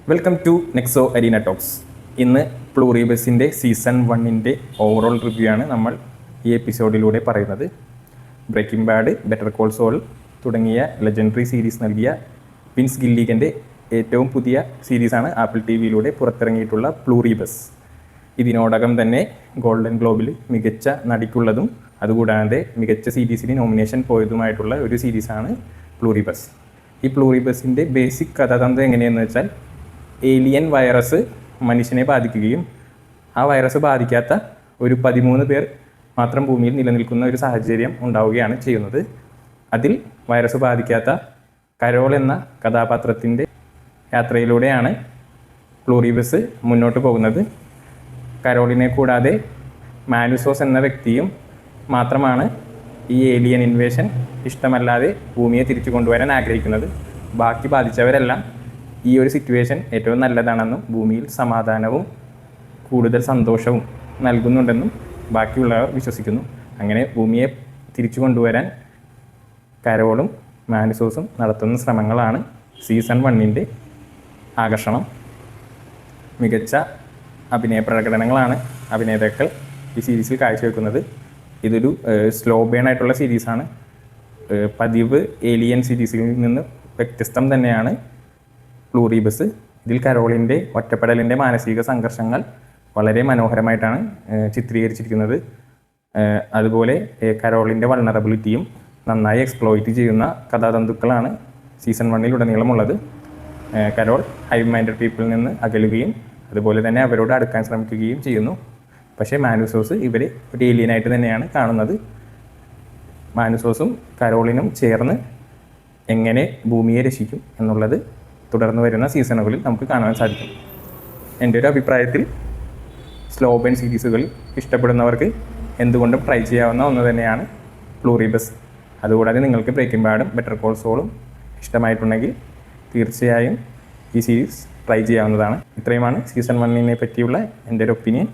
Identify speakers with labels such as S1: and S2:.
S1: Welcome to Nexo Arena talks. ഇന്ന് പ്ലൂറിബസിൻ്റെ season 1 overall review ആണ് നമ്മൾ ഈ എപ്പിസോഡിലൂടെ പറയുന്നത്. Breaking Bad, Better Call Saul തുടങ്ങിയ ലെജൻഡറി സീരീസ് നൽകിയ വിൻസ് ഗില്ലിഗൻ്റെ ഏറ്റവും പുതിയ സീരീസാണ് ആപ്പിൾ ടി വിയിലൂടെ പുറത്തിറങ്ങിയിട്ടുള്ള പ്ലൂറിബസ്. ഇതിനോടകം തന്നെ ഗോൾഡൻ ഗ്ലോബിൽ മികച്ച നടിക്കുള്ളതും അതുകൂടാതെ മികച്ച സീരീസിന് നോമിനേഷൻ പോയതുമായിട്ടുള്ള ഒരു സീരീസാണ് പ്ലൂറിബസ്. ഈ പ്ലൂറിബസിൻ്റെ ബേസിക് കഥാതന്ത്രം എങ്ങനെയെന്ന് വെച്ചാൽ, ഏലിയൻ വൈറസ് മനുഷ്യനെ ബാധിക്കുകയും ആ വൈറസ് ബാധിക്കാത്ത ഒരു 13 പേർ മാത്രം ഭൂമിയിൽ നിലനിൽക്കുന്ന ഒരു സാഹചര്യം ഉണ്ടാവുകയാണ് ചെയ്യുന്നത്. അതിൽ വൈറസ് ബാധിക്കാത്ത കരോൾ എന്ന കഥാപാത്രത്തിൻ്റെ യാത്രയിലൂടെയാണ് പ്ലൂറിബസ് മുന്നോട്ട് പോകുന്നത്. കരോളിനെ കൂടാതെ മാനുസോസ് എന്ന വ്യക്തിയും മാത്രമാണ് ഈ ഏലിയൻ ഇൻവേഷൻ ഇഷ്ടമല്ലാതെ ഭൂമിയെ തിരിച്ചു കൊണ്ടുവരാൻ ആഗ്രഹിക്കുന്നത്. ബാക്കി ബാധിച്ചവരെല്ലാം ഈ ഒരു സിറ്റുവേഷൻ ഏറ്റവും നല്ലതാണെന്നും ഭൂമിയിൽ സമാധാനവും കൂടുതൽ സന്തോഷവും നൽകുന്നുണ്ടെന്നും ബാക്കിയുള്ളവർ വിശ്വസിക്കുന്നു. അങ്ങനെ ഭൂമിയെ തിരിച്ചു കൊണ്ടുവരാൻ കരോളും മാനുസോസും നടത്തുന്ന ശ്രമങ്ങളാണ് സീസൺ 1 ആകർഷണം. മികച്ച അഭിനയ പ്രകടനങ്ങളാണ് അഭിനേതാക്കൾ ഈ സീരീസിൽ കാഴ്ചവെക്കുന്നത്. ഇതൊരു സ്ലോ ബേൺ ആയിട്ടുള്ള സീരീസാണ്. പതിവ് ഏലിയൻ സീരീസിൽ നിന്ന് വ്യത്യസ്തം തന്നെയാണ് പ്ലൂറിബസ്. ഇതിൽ കരോളിൻ്റെ ഒറ്റപ്പെടലിൻ്റെ മാനസിക സംഘർഷങ്ങൾ വളരെ മനോഹരമായിട്ടാണ് ചിത്രീകരിച്ചിരിക്കുന്നത്. അതുപോലെ കരോളിൻ്റെ വൾണറബിലിറ്റിയും നന്നായി എക്സ്പ്ലോയിറ്റ് ചെയ്യുന്ന കഥാതന്തുക്കളാണ് സീസൺ 1 കരോൾ ഹൈ മൈൻഡഡ് പീപ്പിളിൽ നിന്ന് അകലുകയും അതുപോലെ തന്നെ അവരോട് അടുക്കാൻ ശ്രമിക്കുകയും ചെയ്യുന്നു. പക്ഷേ മാനുസോസ് ഇവരെ ഒരു ഏലിയനായിട്ട് തന്നെയാണ് കാണുന്നത്. മാനുസോസും കരോളിനും ചേർന്ന് എങ്ങനെ ഭൂമിയെ രക്ഷിക്കും എന്നുള്ളത് തുടർന്ന് വരുന്ന സീസണുകളിൽ നമുക്ക് കാണാൻ സാധിക്കും. എൻ്റെ ഒരു അഭിപ്രായത്തിൽ സ്ലോ ബേൺ സീരീസുകൾ ഇഷ്ടപ്പെടുന്നവർക്ക് എന്തുകൊണ്ടും ട്രൈ ചെയ്യാവുന്ന ഒന്ന് തന്നെയാണ് പ്ലൂറിബസ്. അതുകൂടാതെ നിങ്ങൾക്ക് ബ്രേക്കിംഗ് ബാഡും ബെറ്റർ കോൾ സോളും ഇഷ്ടമായിട്ടുണ്ടെങ്കിൽ തീർച്ചയായും ഈ സീരീസ് ട്രൈ ചെയ്യാവുന്നതാണ്. ഇത്രയുമാണ് സീസൺ 1 പറ്റിയുള്ള എൻ്റെ ഒരു ഒപ്പീനിയൻ.